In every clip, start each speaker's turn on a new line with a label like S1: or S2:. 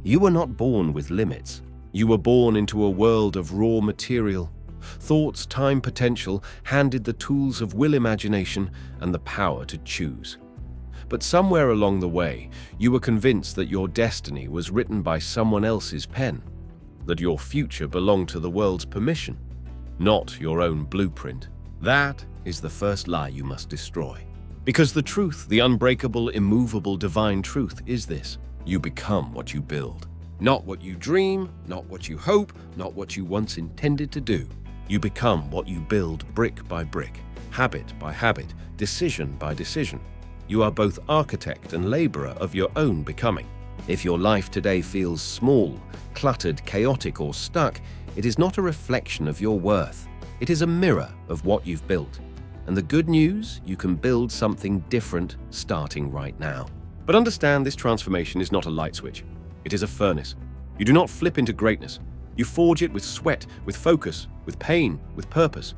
S1: You were not born with limits. You were born into a world of raw material. Thoughts, time, potential handed the tools of will, imagination, and the power to choose. But somewhere along the way, you were convinced that your destiny was written by someone else's pen, that your future belonged to the world's permission, not your own blueprint. That is the first lie you must destroy. Because the truth, the unbreakable, immovable, divine truth is this: you become what you build. Not what you dream, not what you hope, not what you once intended to do. You become what you build brick by brick, habit by habit, decision by decision. You are both architect and laborer of your own becoming. If your life today feels small, cluttered, chaotic, or stuck, it is not a reflection of your worth. It is a mirror of what you've built. And the good news, you can build something different starting right now. But understand, this transformation is not a light switch. It is a furnace. You do not flip into greatness. You forge it with sweat, with focus, with pain, with purpose.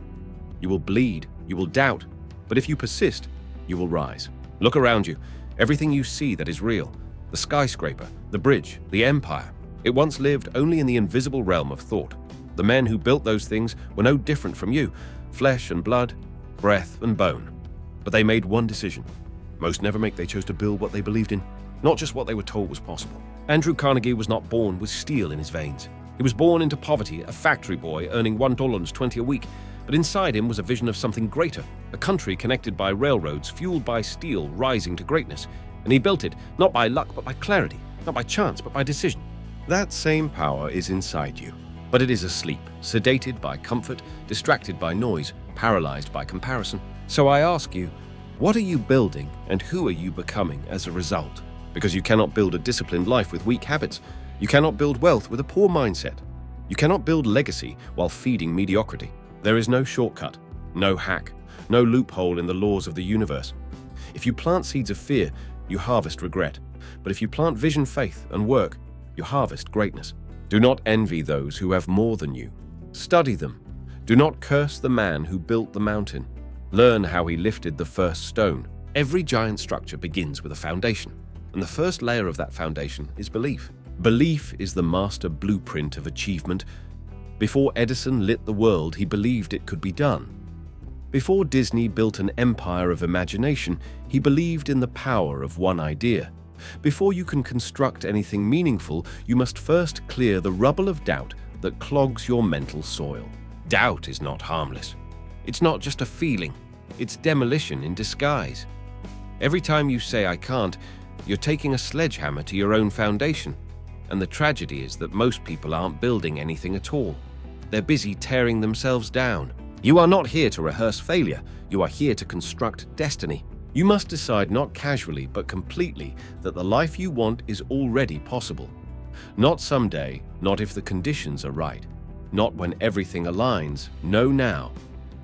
S1: You will bleed, you will doubt, but if you persist, you will rise. Look around you. Everything you see that is real, the skyscraper, the bridge, the empire, it once lived only in the invisible realm of thought. The men who built those things were no different from you, flesh and blood, breath and bone. But they made one decision. Most never make. They chose to build what they believed in, not just what they were told was possible. Andrew Carnegie was not born with steel in his veins. He was born into poverty, a factory boy earning $1.20 a week. But inside him was a vision of something greater, a country connected by railroads, fueled by steel, rising to greatness. And he built it, not by luck, but by clarity, not by chance, but by decision. That same power is inside you, but it is asleep, sedated by comfort, distracted by noise, paralyzed by comparison. So I ask you, what are you building and who are you becoming as a result? Because you cannot build a disciplined life with weak habits. You cannot build wealth with a poor mindset. You cannot build legacy while feeding mediocrity. There is no shortcut, no hack, no loophole in the laws of the universe. If you plant seeds of fear, you harvest regret. But if you plant vision, faith, and work, you harvest greatness. Do not envy those who have more than you. Study them. Do not curse the man who built the mountain. Learn how he lifted the first stone. Every giant structure begins with a foundation, and the first layer of that foundation is belief. Belief is the master blueprint of achievement. Before Edison lit the world, he believed it could be done. Before Disney built an empire of imagination, he believed in the power of one idea. Before you can construct anything meaningful, you must first clear the rubble of doubt that clogs your mental soil. Doubt is not harmless. It's not just a feeling. It's demolition in disguise. Every time you say, "I can't," you're taking a sledgehammer to your own foundation. And the tragedy is that most people aren't building anything at all. They're busy tearing themselves down. You are not here to rehearse failure. You are here to construct destiny. You must decide not casually but completely that the life you want is already possible. Not someday, not if the conditions are right, not when everything aligns, no now.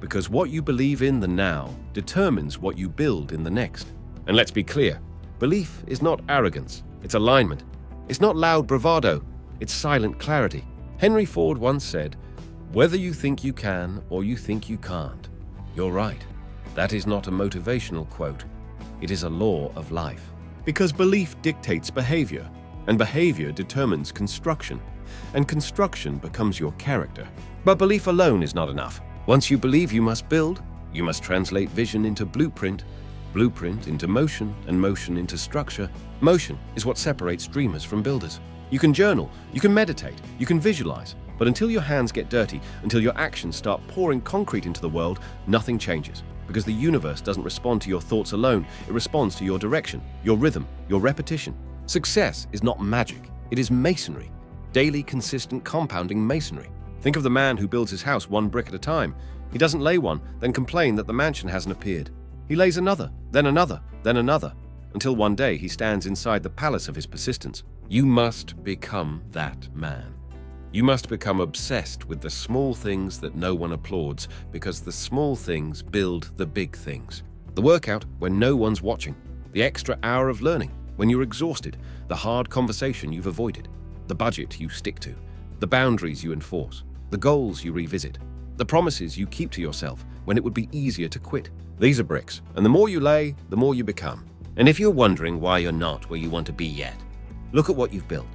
S1: Because what you believe in the now determines what you build in the next. And let's be clear, belief is not arrogance, it's alignment. It's not loud bravado, it's silent clarity. Henry Ford once said, "Whether you think you can or you think you can't, you're right." That is not a motivational quote. It is a law of life. Because belief dictates behavior, and behavior determines construction, and construction becomes your character. But belief alone is not enough. Once you believe, you must build. You must translate vision into blueprint, blueprint into motion, and motion into structure. Motion is what separates dreamers from builders. You can journal, you can meditate, you can visualize, but until your hands get dirty, until your actions start pouring concrete into the world, nothing changes. Because the universe doesn't respond to your thoughts alone, it responds to your direction, your rhythm, your repetition. Success is not magic, it is masonry. Daily, consistent, compounding masonry. Think of the man who builds his house one brick at a time. He doesn't lay one, then complain that the mansion hasn't appeared. He lays another, then another, then another, until one day he stands inside the palace of his persistence. You must become that man. You must become obsessed with the small things that no one applauds, because the small things build the big things. The workout when no one's watching, the extra hour of learning when you're exhausted, the hard conversation you've avoided, the budget you stick to, the boundaries you enforce, the goals you revisit, the promises you keep to yourself when it would be easier to quit. These are bricks, and the more you lay, the more you become. And if you're wondering why you're not where you want to be yet, look at what you've built.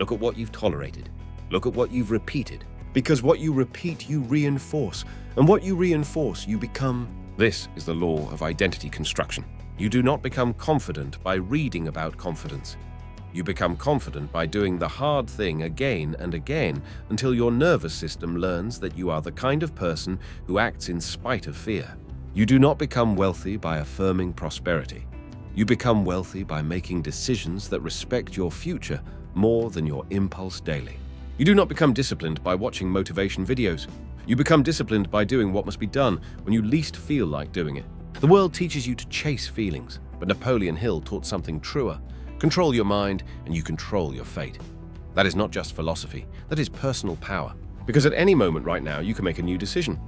S1: Look at what you've tolerated. Look at what you've repeated. Because what you repeat, you reinforce. And what you reinforce, you become. This is the law of identity construction. You do not become confident by reading about confidence. You become confident by doing the hard thing again and again until your nervous system learns that you are the kind of person who acts in spite of fear. You do not become wealthy by affirming prosperity. You become wealthy by making decisions that respect your future more than your impulse daily. You do not become disciplined by watching motivation videos. You become disciplined by doing what must be done when you least feel like doing it. The world teaches you to chase feelings, but Napoleon Hill taught something truer. Control your mind and you control your fate. That is not just philosophy, that is personal power. Because at any moment right now, you can make a new decision.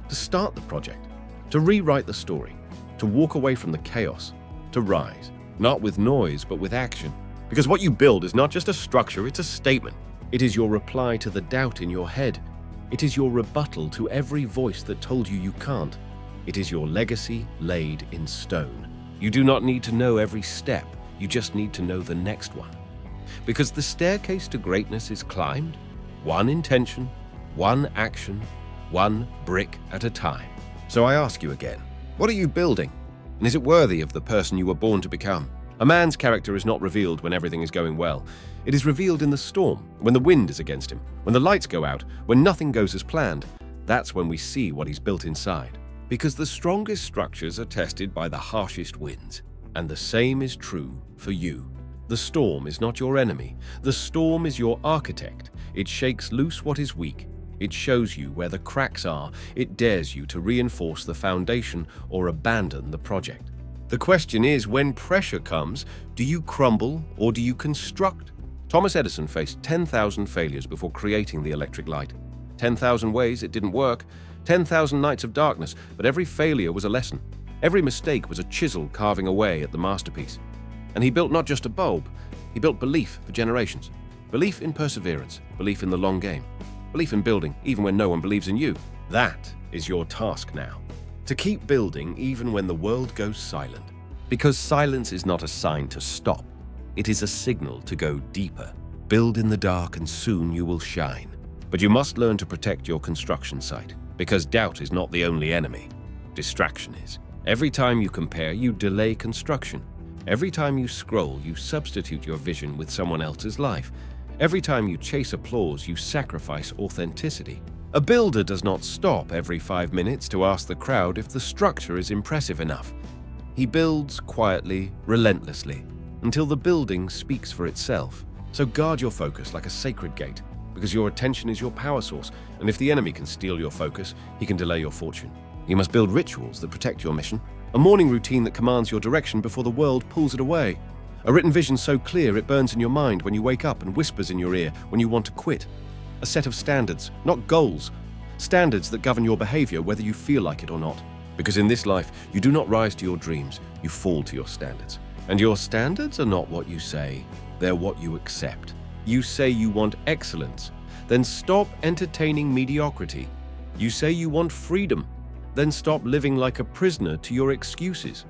S1: To start the project, to rewrite the story, to walk away from the chaos, to rise. Not with noise, but with action. Because what you build is not just a structure, it's a statement. It is your reply to the doubt in your head. It is your rebuttal to every voice that told you you can't. It is your legacy laid in stone. You do not need to know every step. You just need to know the next one. Because the staircase to greatness is climbed, one intention, one action, one brick at a time. So I ask you again, what are you building? And is it worthy of the person you were born to become? A man's character is not revealed when everything is going well. It is revealed in the storm, when the wind is against him, when the lights go out, when nothing goes as planned. That's when we see what he's built inside. Because the strongest structures are tested by the harshest winds. And the same is true for you. The storm is not your enemy. The storm is your architect. It shakes loose what is weak. It shows you where the cracks are. It dares you to reinforce the foundation or abandon the project. The question is, when pressure comes, do you crumble or do you construct? Thomas Edison faced 10,000 failures before creating the electric light. 10,000 ways it didn't work, 10,000 nights of darkness, but every failure was a lesson. Every mistake was a chisel carving away at the masterpiece. And he built not just a bulb, he built belief for generations. Belief in perseverance, belief in the long game, belief in building even when no one believes in you. That is your task now. To keep building even when the world goes silent. Because silence is not a sign to stop. It is a signal to go deeper. Build in the dark and soon you will shine. But you must learn to protect your construction site. Because doubt is not the only enemy. Distraction is. Every time you compare, you delay construction. Every time you scroll, you substitute your vision with someone else's life. Every time you chase applause, you sacrifice authenticity. A builder does not stop every 5 minutes to ask the crowd if the structure is impressive enough. He builds quietly, relentlessly, until the building speaks for itself. So guard your focus like a sacred gate, because your attention is your power source, and if the enemy can steal your focus, he can delay your fortune. You must build rituals that protect your mission, a morning routine that commands your direction before the world pulls it away, a written vision so clear it burns in your mind when you wake up and whispers in your ear when you want to quit, a set of standards, not goals, standards that govern your behavior whether you feel like it or not. Because in this life, you do not rise to your dreams, you fall to your standards. And your standards are not what you say, they're what you accept. You say you want excellence, then stop entertaining mediocrity. You say you want freedom, then stop living like a prisoner to your excuses.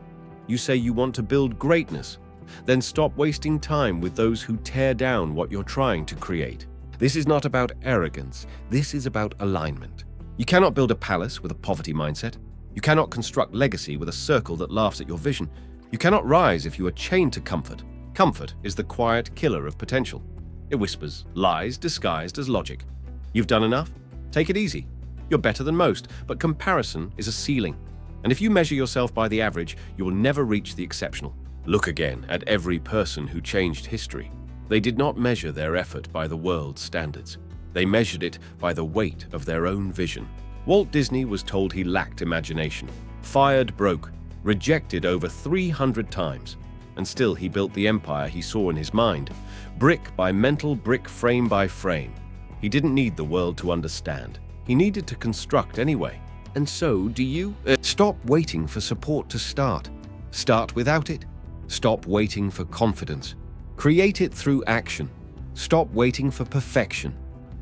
S1: You say you want to build greatness, then stop wasting time with those who tear down what you're trying to create. This is not about arrogance, this is about alignment. You cannot build a palace with a poverty mindset. You cannot construct legacy with a circle that laughs at your vision. You cannot rise if you are chained to comfort. Comfort is the quiet killer of potential. It whispers, lies disguised as logic. You've done enough? Take it easy. You're better than most, but comparison is a ceiling. And if you measure yourself by the average, you will never reach the exceptional. Look again at every person who changed history. They did not measure their effort by the world's standards. They measured it by the weight of their own vision. Walt Disney was told he lacked imagination, fired broke, rejected over 300 times, and still he built the empire he saw in his mind, brick by mental brick, frame by frame. He didn't need the world to understand. He needed to construct anyway. And so do you. Stop waiting for support to start. Start without it. Stop waiting for confidence. Create it through action. Stop waiting for perfection.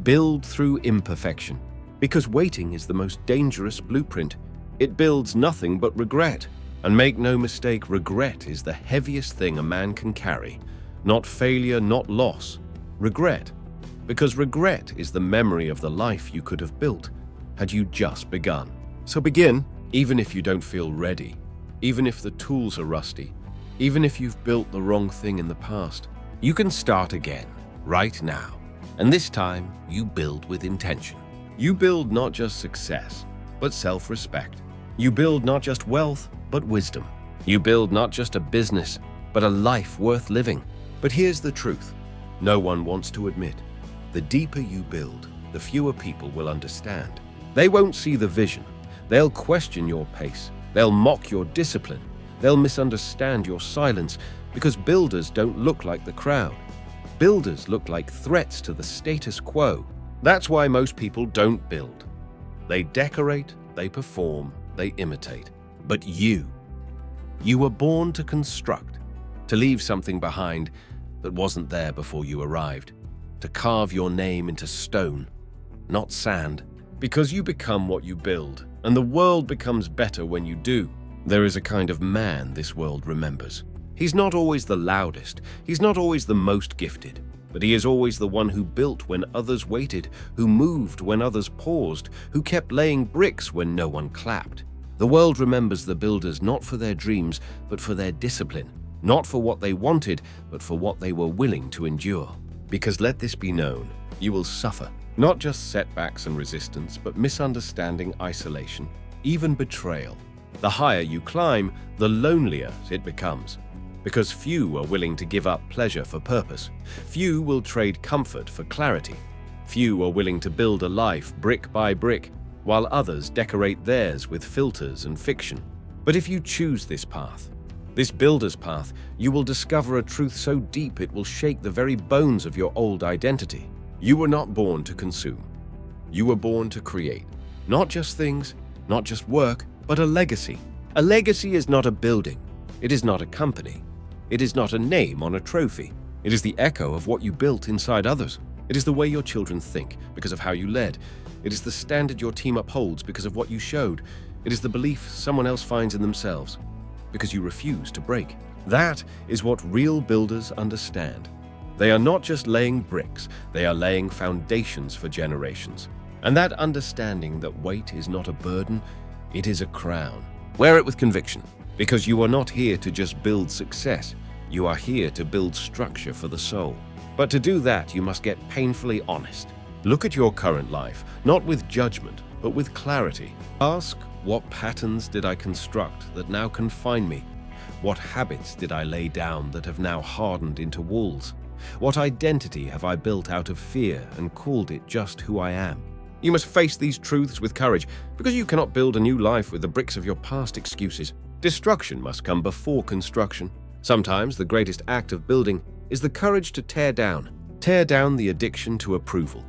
S1: Build through imperfection. Because waiting is the most dangerous blueprint. It builds nothing but regret. And make no mistake, regret is the heaviest thing a man can carry. Not failure, not loss, Regret. Because regret is the memory of the life you could have built had you just begun. So begin, even if you don't feel ready, even if the tools are rusty, even if you've built the wrong thing in the past. You can start again, right now. And this time, you build with intention. You build not just success, but self-respect. You build not just wealth, but wisdom. You build not just a business, but a life worth living. But here's the truth no one wants to admit. The deeper you build, the fewer people will understand. They won't see the vision. They'll question your pace. They'll mock your discipline. They'll misunderstand your silence, because builders don't look like the crowd. Builders look like threats to the status quo. That's why most people don't build. They decorate, they perform, they imitate. But you were born to construct, to leave something behind that wasn't there before you arrived, to carve your name into stone, not sand. Because you become what you build, and the world becomes better when you do. There is a kind of man this world remembers. He's not always the loudest, he's not always the most gifted, but he is always the one who built when others waited, who moved when others paused, who kept laying bricks when no one clapped. The world remembers the builders not for their dreams, but for their discipline, not for what they wanted, but for what they were willing to endure. Because let this be known, you will suffer, not just setbacks and resistance, but misunderstanding, isolation, even betrayal. The higher you climb, the lonelier it becomes. Because few are willing to give up pleasure for purpose. Few will trade comfort for clarity. Few are willing to build a life brick by brick, while others decorate theirs with filters and fiction. But if you choose this path, this builder's path, you will discover a truth so deep it will shake the very bones of your old identity. You were not born to consume. You were born to create. Not just things, not just work, but a legacy. A legacy is not a building. It is not a company. It is not a name on a trophy. It is the echo of what you built inside others. It is the way your children think because of how you led. It is the standard your team upholds because of what you showed. It is the belief someone else finds in themselves because you refuse to break. That is what real builders understand. They are not just laying bricks, they are laying foundations for generations. And that understanding that weight is not a burden, it is a crown. Wear it with conviction, because you are not here to just build success. You are here to build structure for the soul. But to do that, you must get painfully honest. Look at your current life, not with judgment, but with clarity. Ask, what patterns did I construct that now confine me? What habits did I lay down that have now hardened into walls? What identity have I built out of fear and called it just who I am? You must face these truths with courage, because you cannot build a new life with the bricks of your past excuses. Destruction must come before construction. Sometimes the greatest act of building is the courage to tear down the addiction to approval.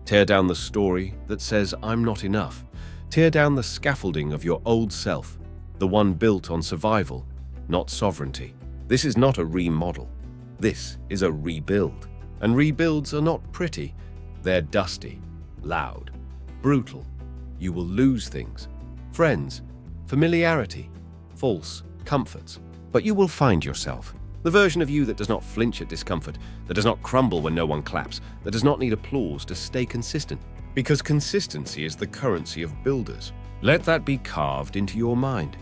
S1: Tear down the story that says, I'm not enough. Tear down the scaffolding of your old self, the one built on survival, not sovereignty. This is not a remodel. This is a rebuild. And rebuilds are not pretty. They're dusty, loud, brutal. You will lose things, friends, familiarity, false comforts. But you will find yourself, the version of you that does not flinch at discomfort, that does not crumble when no one claps, that does not need applause to stay consistent. Because consistency is the currency of builders. Let that be carved into your mind.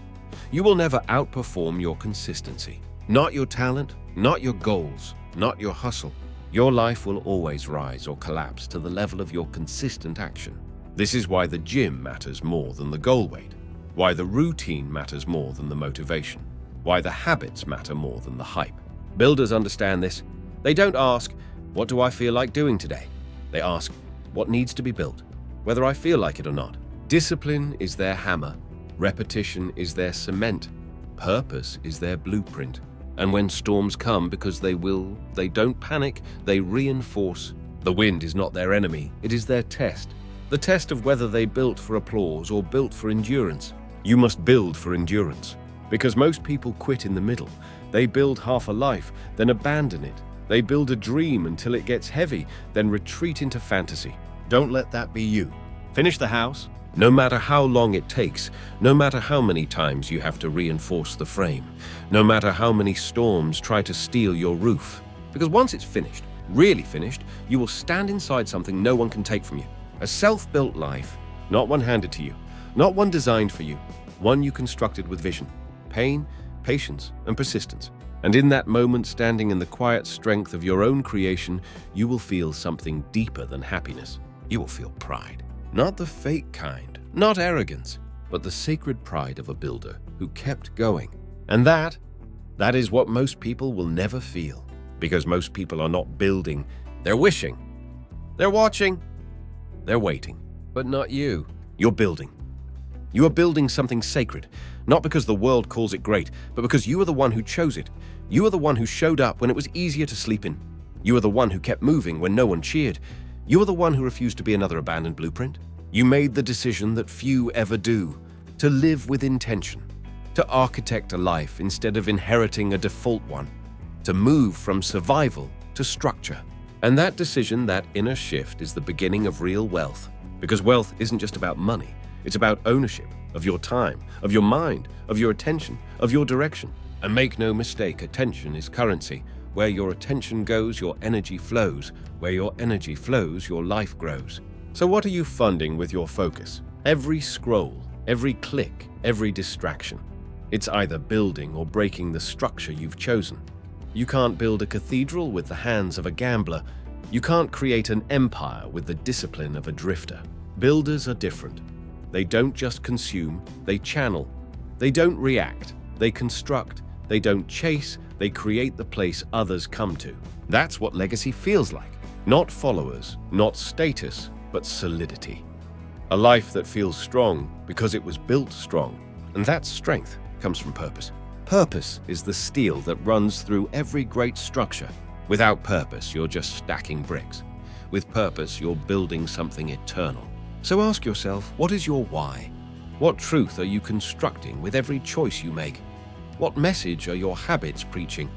S1: You will never outperform your consistency. Not your talent, not your goals, not your hustle. Your life will always rise or collapse to the level of your consistent action. This is why the gym matters more than the goal weight, why the routine matters more than the motivation, why the habits matter more than the hype. Builders understand this. They don't ask, what do I feel like doing today? They ask, what needs to be built, whether I feel like it or not. Discipline is their hammer. Repetition is their cement. Purpose is their blueprint. And when storms come, because they will, they don't panic, they reinforce. The wind is not their enemy, it is their test. The test of whether they built for applause or built for endurance. You must build for endurance. Because most people quit in the middle. They build half a life, then abandon it. They build a dream until it gets heavy, then retreat into fantasy. Don't let that be you. Finish the house, no matter how long it takes, no matter how many times you have to reinforce the frame, no matter how many storms try to steal your roof. Because once it's finished, Really finished, you will stand inside something no one can take from you. A self-built life, not one handed to you, not one designed for you, one you constructed with vision, pain, patience, and persistence. And in that moment, standing in the quiet strength of your own creation, you will feel something deeper than happiness. You will feel pride. Not the fake kind, not arrogance, but the sacred pride of a builder who kept going. And that is what most people will never feel. Because most people are not building, they're wishing. They're watching. They're waiting. But not you. You're building. You are building something sacred, not because the world calls it great, but because you are the one who chose it. You are the one who showed up when it was easier to sleep in. You are the one who kept moving when no one cheered. You are the one who refused to be another abandoned blueprint. You made the decision that few ever do, to live with intention, to architect a life instead of inheriting a default one, to move from survival to structure. And that decision, that inner shift, is the beginning of real wealth. Because wealth isn't just about money. It's about ownership of your time, of your mind, of your attention, of your direction. And make no mistake, attention is currency. Where your attention goes, your energy flows. Where your energy flows, your life grows. So what are you funding with your focus? Every scroll, every click, every distraction. It's either building or breaking the structure you've chosen. You can't build a cathedral with the hands of a gambler. You can't create an empire with the discipline of a drifter. Builders are different. They don't just consume, they channel. They don't react, they construct. They don't chase, they create the place others come to. That's what legacy feels like. Not followers, not status, but solidity. A life that feels strong because it was built strong. And that strength comes from purpose. Purpose is the steel that runs through every great structure. Without purpose, you're just stacking bricks. With purpose, you're building something eternal. So ask yourself, what is your why? What truth are you constructing with every choice you make? What message are your habits preaching,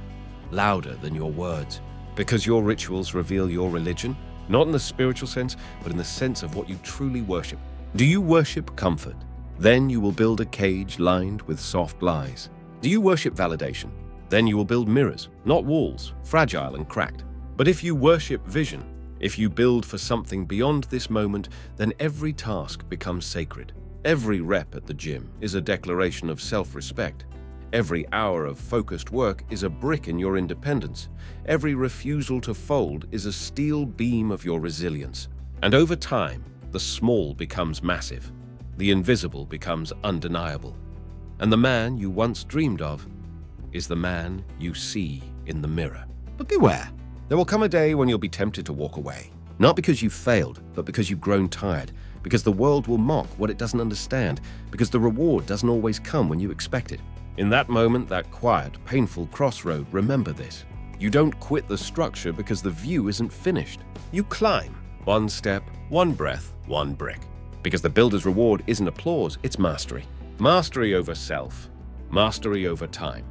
S1: louder than your words? Because your rituals reveal your religion, not in the spiritual sense, but in the sense of what you truly worship. Do you worship comfort? Then you will build a cage lined with soft lies. Do you worship validation? Then you will build mirrors, not walls, fragile and cracked. But if you worship vision, if you build for something beyond this moment, then every task becomes sacred. Every rep at the gym is a declaration of self-respect. Every hour of focused work is a brick in your independence. Every refusal to fold is a steel beam of your resilience. And over time, the small becomes massive. The invisible becomes undeniable. And the man you once dreamed of is the man you see in the mirror. But beware, there will come a day when you'll be tempted to walk away. Not because you've failed, but because you've grown tired. Because the world will mock what it doesn't understand. Because the reward doesn't always come when you expect it. In that moment, that quiet, painful crossroad, remember this. You don't quit the structure because the view isn't finished. You climb. One step, one breath, one brick. Because the builder's reward isn't applause, it's mastery. Mastery over self. Mastery over time.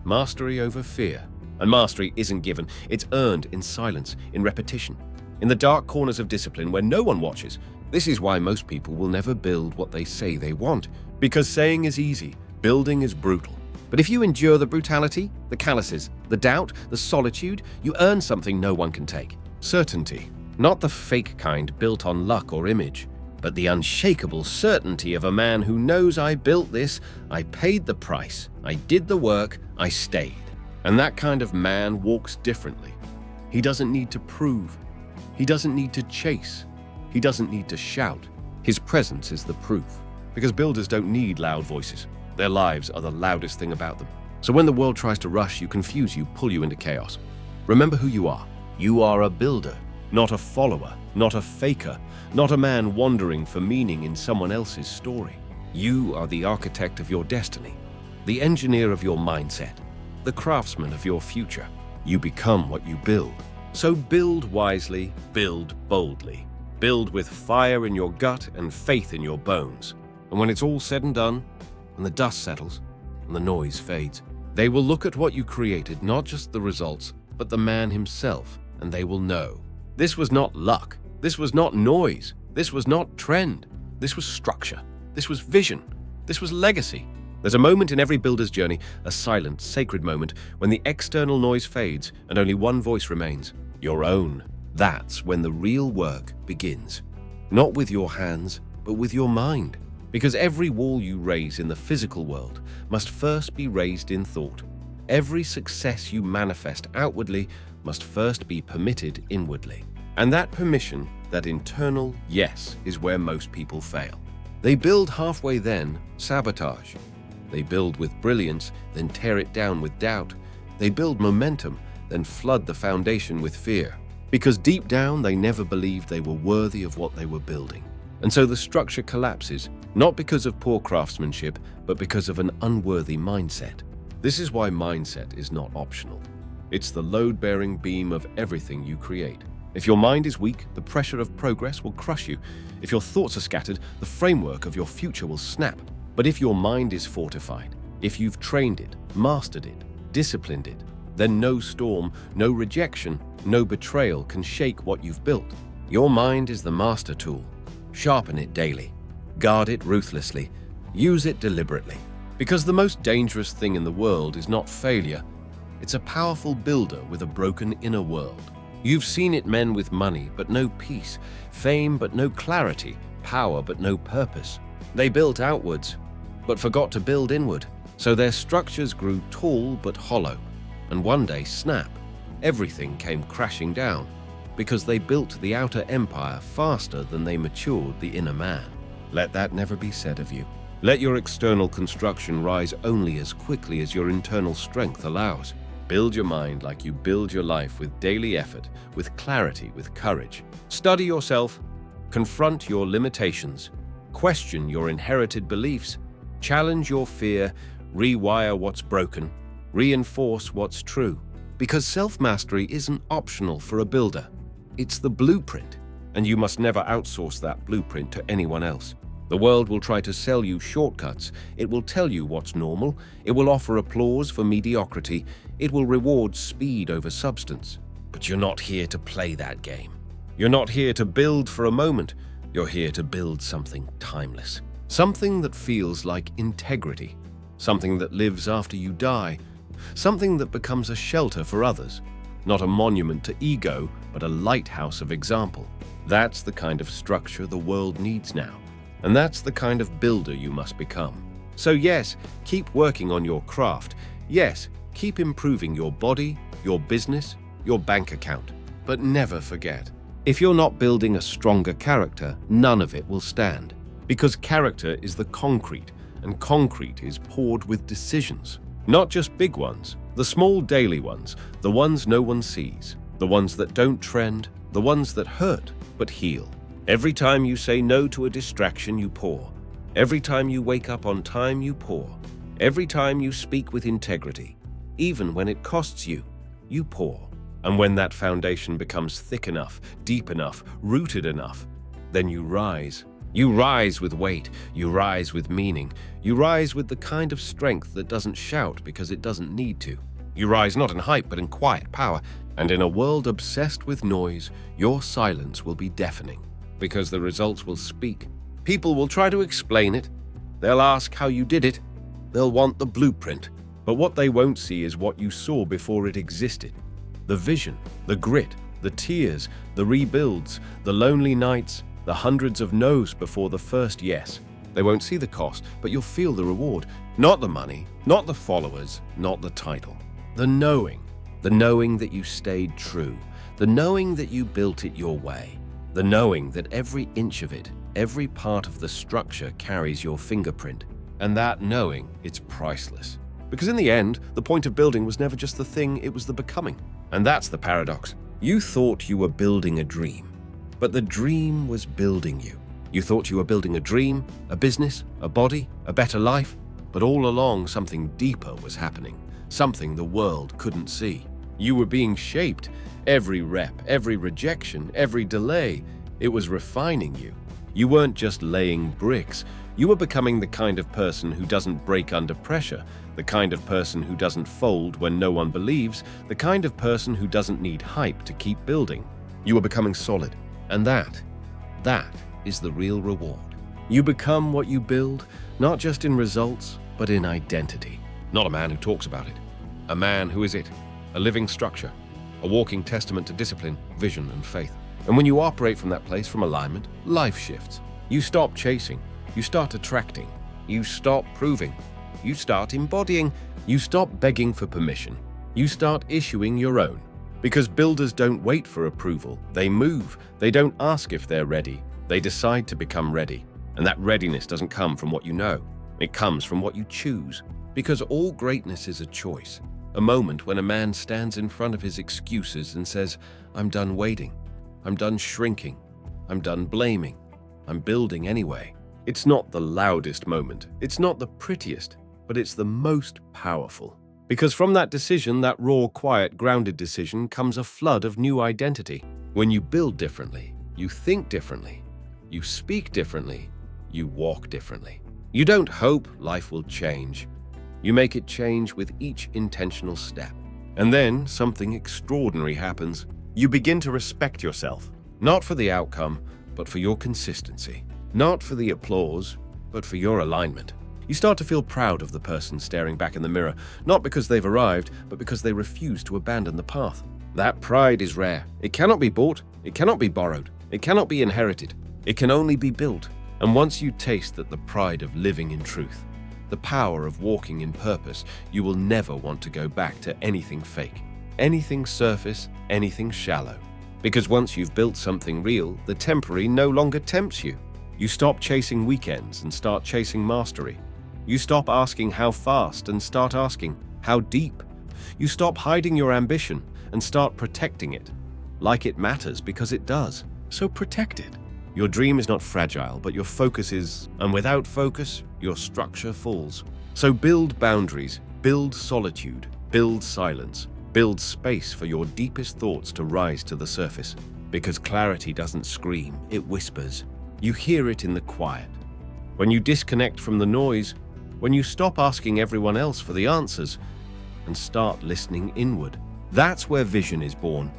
S1: Mastery over fear. And mastery isn't given, it's earned in silence, in repetition. In the dark corners of discipline where no one watches. This is why most people will never build what they say they want. Because saying is easy. Building is brutal. But if you endure the brutality, the calluses, the doubt, the solitude, you earn something no one can take. Certainty. Not the fake kind built on luck or image, but the unshakable certainty of a man who knows I built this, I paid the price, I did the work, I stayed. And that kind of man walks differently. He doesn't need to prove. He doesn't need to chase. He doesn't need to shout. His presence is the proof. Because builders don't need loud voices. Their lives are the loudest thing about them. So when the world tries to rush you, confuse you, pull you into chaos, remember who you are. You are a builder, not a follower, not a faker, not a man wandering for meaning in someone else's story. You are the architect of your destiny, the engineer of your mindset, the craftsman of your future. You become what you build. So build wisely, build boldly. Build with fire in your gut and faith in your bones. And when it's all said and done, and the dust settles, and the noise fades, they will look at what you created, not just the results, but the man himself, and they will know. This was not luck. This was not noise. This was not trend. This was structure. This was vision. This was legacy. There's a moment in every builder's journey, a silent, sacred moment, when the external noise fades and only one voice remains. your own. That's when the real work begins. Not with your hands, but with your mind. Because every wall you raise in the physical world must first be raised in thought. Every success you manifest outwardly must first be permitted inwardly. And that permission, that internal yes, is where most people fail. They build halfway, then sabotage. They build with brilliance, then tear it down with doubt. They build momentum, then flood the foundation with fear. Because deep down, they never believed they were worthy of what they were building. And so the structure collapses, not because of poor craftsmanship, but because of an unworthy mindset. This is why mindset is not optional. It's the load-bearing beam of everything you create. If your mind is weak, the pressure of progress will crush you. If your thoughts are scattered, the framework of your future will snap. But if your mind is fortified, if you've trained it, mastered it, disciplined it, then no storm, no rejection, no betrayal can shake what you've built. Your mind is the master tool. Sharpen it daily. Guard it ruthlessly. Use it deliberately. Because the most dangerous thing in the world is not failure. It's a powerful builder with a broken inner world. You've seen it: men with money but no peace, fame but no clarity, power but no purpose. They built outwards, but forgot to build inward. So their structures grew tall but hollow. And one day, snap, everything came crashing down. Because they built the outer empire faster than they matured the inner man. Let that never be said of you. Let your external construction rise only as quickly as your internal strength allows. Build your mind like you build your life, with daily effort, with clarity, with courage. Study yourself, confront your limitations, question your inherited beliefs, challenge your fear, rewire what's broken, reinforce what's true. Because self-mastery isn't optional for a builder. It's the blueprint, and you must never outsource that blueprint to anyone else. The world will try to sell you shortcuts. It will tell you what's normal. It will offer applause for mediocrity. It will reward speed over substance. But you're not here to play that game. You're not here to build for a moment. You're here to build something timeless. Something that feels like integrity. Something that lives after you die. Something that becomes a shelter for others. Not a monument to ego, but a lighthouse of example. That's the kind of structure the world needs now. And that's the kind of builder you must become. So yes, keep working on your craft. Yes, keep improving your body, your business, your bank account. But never forget, if you're not building a stronger character, none of it will stand. Because character is the concrete, and concrete is poured with decisions. Not just big ones, the small daily ones, the ones no one sees, the ones that don't trend, the ones that hurt but heal. Every time you say no to a distraction, you pour. Every time you wake up on time, you pour. Every time you speak with integrity, even when it costs you, you pour. And when that foundation becomes thick enough, deep enough, rooted enough, then you rise. You rise with weight, you rise with meaning, you rise with the kind of strength that doesn't shout because it doesn't need to. You rise not in hype but in quiet power, and in a world obsessed with noise, your silence will be deafening, because the results will speak. People will try to explain it. They'll ask how you did it. They'll want the blueprint. But what they won't see is what you saw before it existed. The vision, the grit, the tears, the rebuilds, the lonely nights, the hundreds of no's before the first yes. They won't see the cost, but you'll feel the reward. Not the money, not the followers, not the title. The knowing that you stayed true, the knowing that you built it your way, the knowing that every inch of it, every part of the structure carries your fingerprint. And that knowing, it's priceless. Because in the end, the point of building was never just the thing, it was the becoming. And that's the paradox. You thought you were building a dream, but the dream was building you. You thought you were building a dream, a business, a body, a better life, but all along something deeper was happening, something the world couldn't see. You were being shaped. Every rep, every rejection, every delay, it was refining you. You weren't just laying bricks. You were becoming the kind of person who doesn't break under pressure, the kind of person who doesn't fold when no one believes, the kind of person who doesn't need hype to keep building. You were becoming solid. And that is the real reward. You become what you build, not just in results, but in identity. Not a man who talks about it. A man who is it. A living structure. a walking testament to discipline, vision, and faith. And when you operate from that place, from alignment, life shifts. You stop chasing. You start attracting. You stop proving. You start embodying. You stop begging for permission. You start issuing your own. Because builders don't wait for approval. They move. They don't ask if they're ready. They decide to become ready. And that readiness doesn't come from what you know. It comes from what you choose. Because all greatness is a choice. A moment when a man stands in front of his excuses and says, "I'm done waiting. I'm done shrinking. I'm done blaming. I'm building anyway." It's not the loudest moment. It's not the prettiest, but it's the most powerful. Because from that decision, that raw, quiet, grounded decision, comes a flood of new identity. When you build differently, you think differently, you speak differently, you walk differently. You don't hope life will change. You make it change with each intentional step. And then something extraordinary happens. You begin to respect yourself, not for the outcome, but for your consistency. Not for the applause, but for your alignment. You start to feel proud of the person staring back in the mirror, not because they've arrived, but because they refuse to abandon the path. That pride is rare. It cannot be bought. It cannot be borrowed. It cannot be inherited. It can only be built. And once you taste that the pride of living in truth, the power of walking in purpose, you will never want to go back to anything fake, anything surface, anything shallow. Because once you've built something real, the temporary no longer tempts you. You stop chasing weekends and start chasing mastery. You stop asking how fast and start asking how deep. You stop hiding your ambition and start protecting it. Like it matters because it does. So protect it. Your dream is not fragile, but your focus is, and without focus, your structure falls. So build boundaries, build solitude, build silence, build space for your deepest thoughts to rise to the surface. Because clarity doesn't scream, it whispers. You hear it in the quiet. When you disconnect from the noise, when you stop asking everyone else for the answers and start listening inward, that's where vision is born.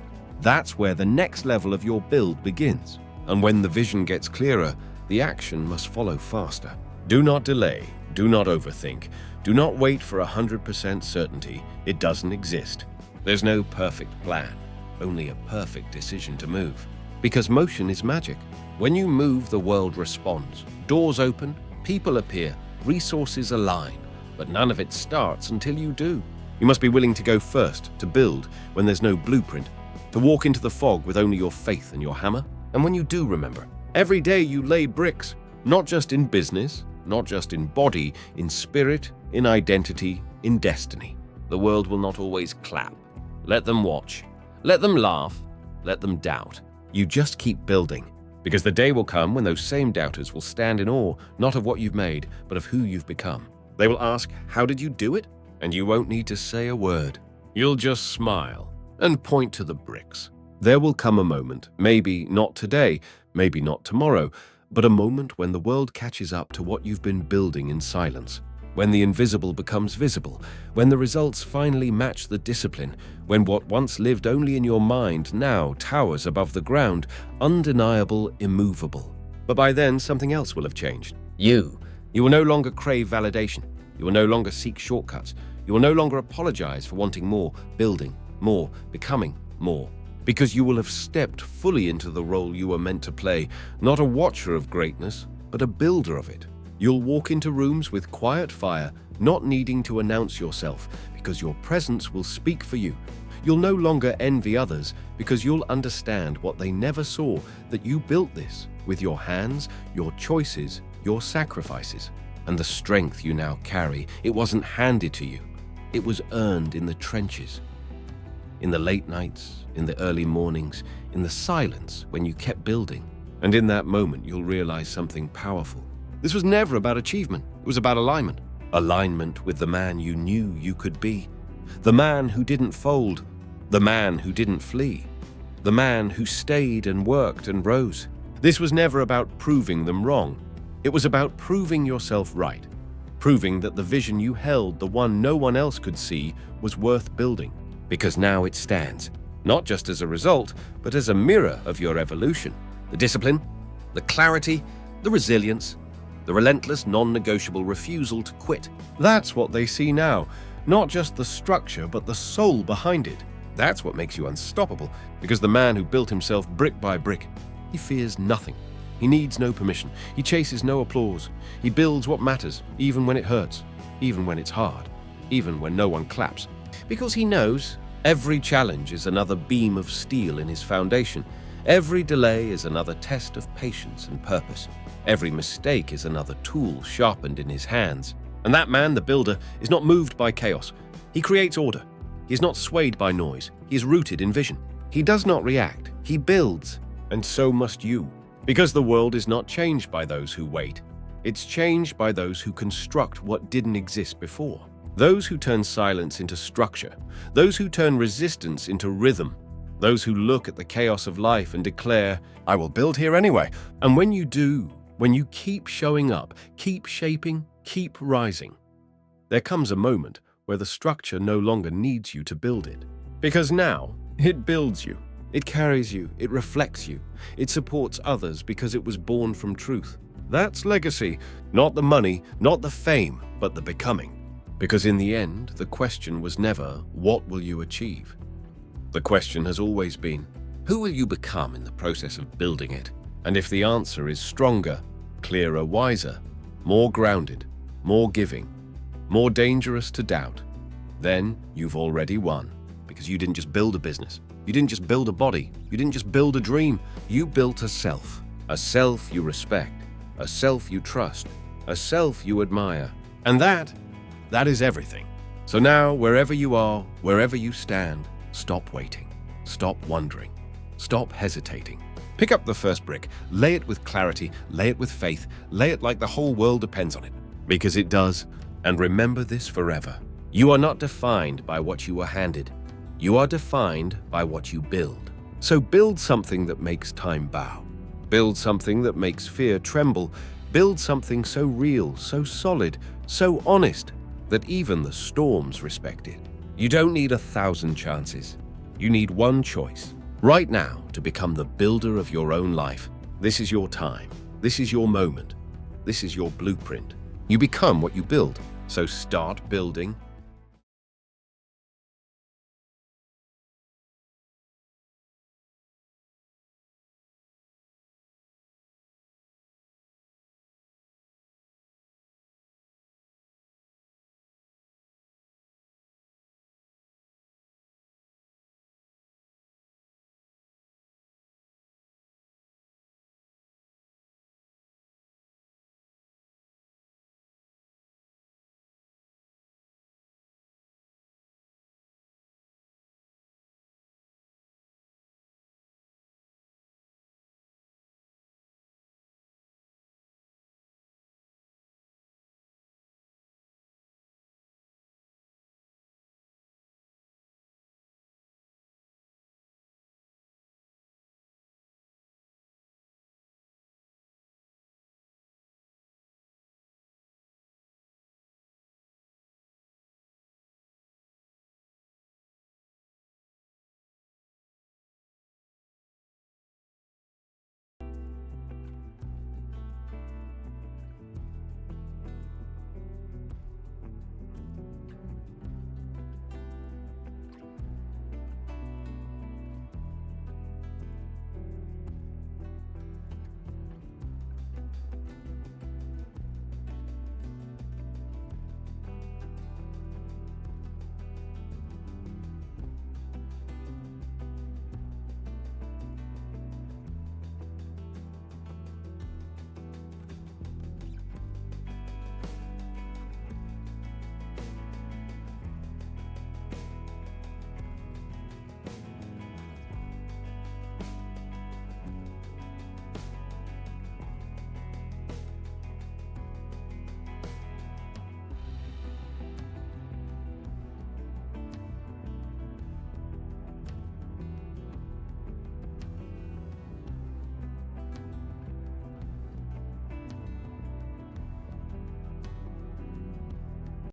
S1: That's where the next level of your build begins. And when the vision gets clearer, the action must follow faster. Do not delay. Do not overthink. Do not wait for 100% certainty. It doesn't exist. There's no perfect plan, only a perfect decision to move. Because motion is magic. When you move, the world responds. Doors open, people appear, resources align. But none of it starts until you do. You must be willing to go first, to build when there's no blueprint, to walk into the fog with only your faith and your hammer. And when you do remember, every day you lay bricks, not just in business, not just in body, in spirit, in identity, in destiny. The world will not always clap. Let them watch. Let them laugh. Let them doubt. You just keep building, because the day will come when those same doubters will stand in awe, not of what you've made, but of who you've become. They will ask, "How did you do it?" And you won't need to say a word. You'll just smile and point to the bricks. There will come a moment, maybe not today, maybe not tomorrow, but a moment when the world catches up to what you've been building in silence, when the invisible becomes visible, when the results finally match the discipline, when what once lived only in your mind now towers above the ground, undeniable, immovable. But by then, something else will have changed. You will no longer crave validation. You will no longer seek shortcuts. You will no longer apologize for wanting more, building more, becoming more. Because you will have stepped fully into the role you were meant to play, not a watcher of greatness, but a builder of it. You'll walk into rooms with quiet fire, not needing to announce yourself, because your presence will speak for you. You'll no longer envy others, because you'll understand what they never saw, that you built this with your hands, your choices, your sacrifices. And the strength you now carry, it wasn't handed to you. It was earned in the trenches. In the late nights, in the early mornings, in the silence when you kept building. And in that moment, you'll realize something powerful. This was never about achievement. It was about alignment. Alignment with the man you knew you could be. The man who didn't fold. The man who didn't flee. The man who stayed and worked and rose. This was never about proving them wrong. It was about proving yourself right. Proving that the vision you held, the one no one else could see, was worth building. Because now it stands, not just as a result, but as a mirror of your evolution. The discipline, the clarity, the resilience, the relentless, non-negotiable refusal to quit. That's what they see now, not just the structure, but the soul behind it. That's what makes you unstoppable, because the man who built himself brick by brick, he fears nothing. He needs no permission. He chases no applause. He builds what matters, even when it hurts, even when it's hard, even when no one claps. Because he knows every challenge is another beam of steel in his foundation. Every delay is another test of patience and purpose. Every mistake is another tool sharpened in his hands. And that man, the builder, is not moved by chaos. He creates order. He is not swayed by noise. He is rooted in vision. He does not react. He builds. And so must you. Because the world is not changed by those who wait. It's changed by those who construct what didn't exist before. Those who turn silence into structure. Those who turn resistance into rhythm. Those who look at the chaos of life and declare, I will build here anyway. And when you do, when you keep showing up, keep shaping, keep rising, there comes a moment where the structure no longer needs you to build it. Because now, it builds you. It carries you, it reflects you, it supports others because it was born from truth. That's legacy, not the money, not the fame, but the becoming. Because in the end, the question was never, what will you achieve? The question has always been, who will you become in the process of building it? And if the answer is stronger, clearer, wiser, more grounded, more giving, more dangerous to doubt, then you've already won. Because you didn't just build a business. You didn't just build a body. You didn't just build a dream. You built a self you respect, a self you trust, a self you admire. And that is everything. So now, wherever you are, wherever you stand, stop waiting, stop wondering, stop hesitating. Pick up the first brick, lay it with clarity, lay it with faith, lay it like the whole world depends on it. Because it does. And remember this forever. You are not defined by what you were handed. You are defined by what you build. So build something that makes time bow. Build something that makes fear tremble. Build something so real, so solid, so honest, that even the storms respect it. You don't need 1,000 chances. You need one choice, right now, to become the builder of your own life. This is your time. This is your moment. This is your blueprint. You become what you build. So start building